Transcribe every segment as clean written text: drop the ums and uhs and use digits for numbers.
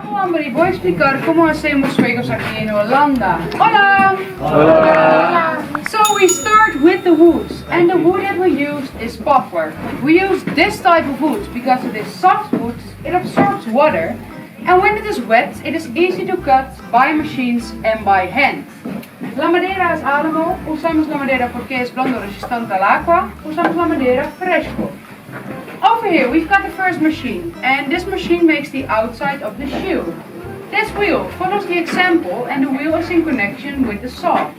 Vamos, hombre, voy a explicar cómo hacemos juegos aquí en Holanda. Hola! Hola! So we start with the woods, and the wood that we use is poplar. We use this type of wood because it is soft wood, it absorbs water, and when it is wet, it is easy to cut by machines and by hand. La madera es álamo, usamos la madera porque es blando resistente al agua, usamos la madera fresco. Over here we've got the first machine, and this machine makes the outside of the shoe. This wheel follows the example and the wheel is in connection with the saw.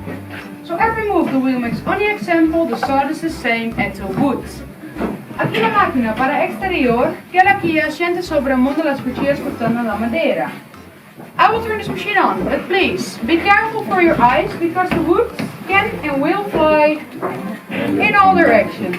So every move the wheel makes on the example, the saw is the same as the wood. Aquí la máquina para exterior que la guía siente sobre el mundo las cuchillas cortando la madera. I will turn this machine on, but please be careful for your eyes because the wood can and will fly in all directions.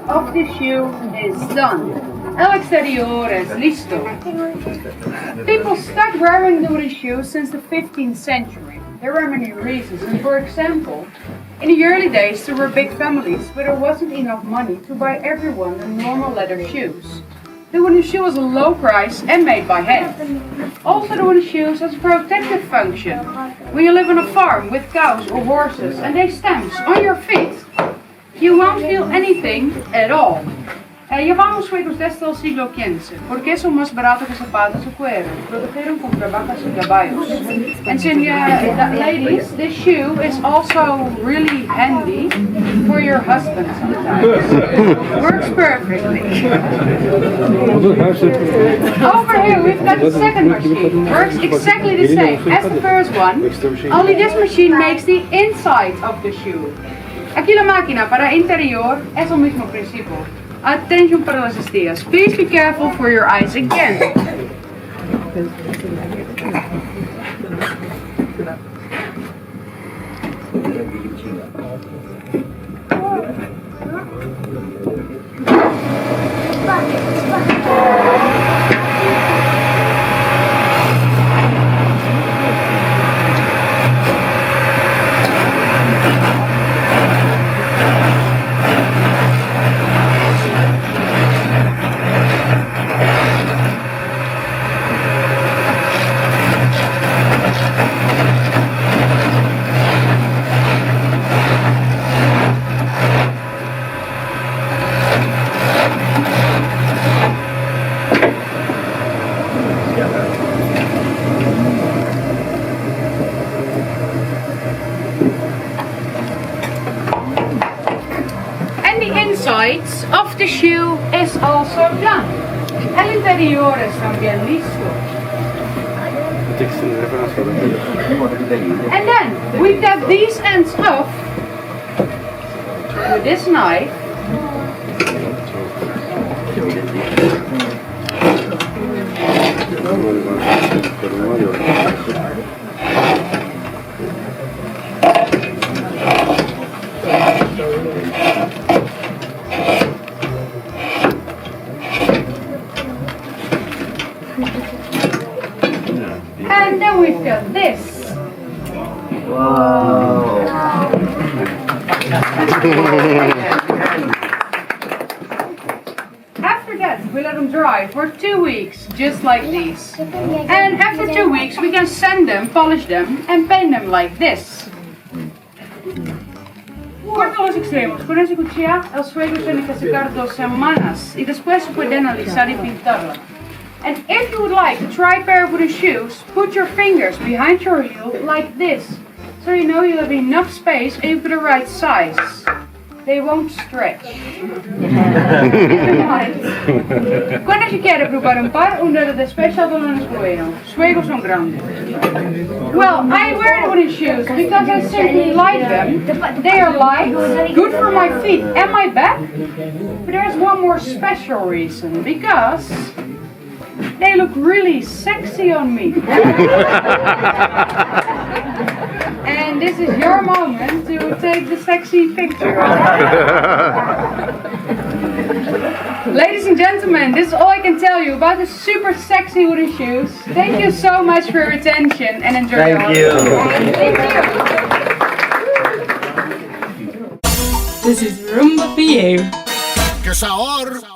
Of the shoe is done. El exterior es listo. People stopped wearing wooden shoes since the 15th century. There were many reasons, and for example, in the early days there were big families, but there wasn't enough money to buy everyone the normal leather shoes. The wooden shoe was a low price and made by hand. Also, the wooden shoes has a protective function. When you live on a farm with cows or horses and they stamps on your feet, you won't feel anything at all. Llevamos juegos de este siglo XV, porque son más baratos que zapatos de cuero, produjeron con trabajos y caballos. And so, ladies, this shoe is also really handy for your husband sometimes. Works perfectly. Over here we've got the second machine. Works exactly the same as the first one, only this machine makes the inside of the shoe. Aquí la máquina para interior es el mismo principio. Attention para las estrías. Please be careful for your eyes again. Sides of the shoe is also done. El interior es también listo. And then we tap these ends off with this knife. And then we've got this. Wow. After that, we let them dry for 2 weeks, just like these. And after 2 weeks, we can sand them, polish them, and paint them like this. Corto los extremos. Con esa cuchilla, los juegos tienen que secar 2 semanas y después se puede analizar y pintarla. And if you would like to try a pair of wooden shoes, put your fingers behind your heel like this. so you know you have enough space and for the right size. They won't stretch. Cuando si quiere probar un par, uno de special dólares bueno. Suego son grandes. Well, I wear the wooden shoes because I simply like them. They are light, good for my feet and my back. But there's one more special reason, because they look really sexy on me. And this is your moment to take the sexy picture. Ladies and gentlemen, this is all I can tell you about the super sexy wooden shoes. Thank you so much for your attention and enjoy your Thank you. Thank you. This is Roomba for you. Que sabor.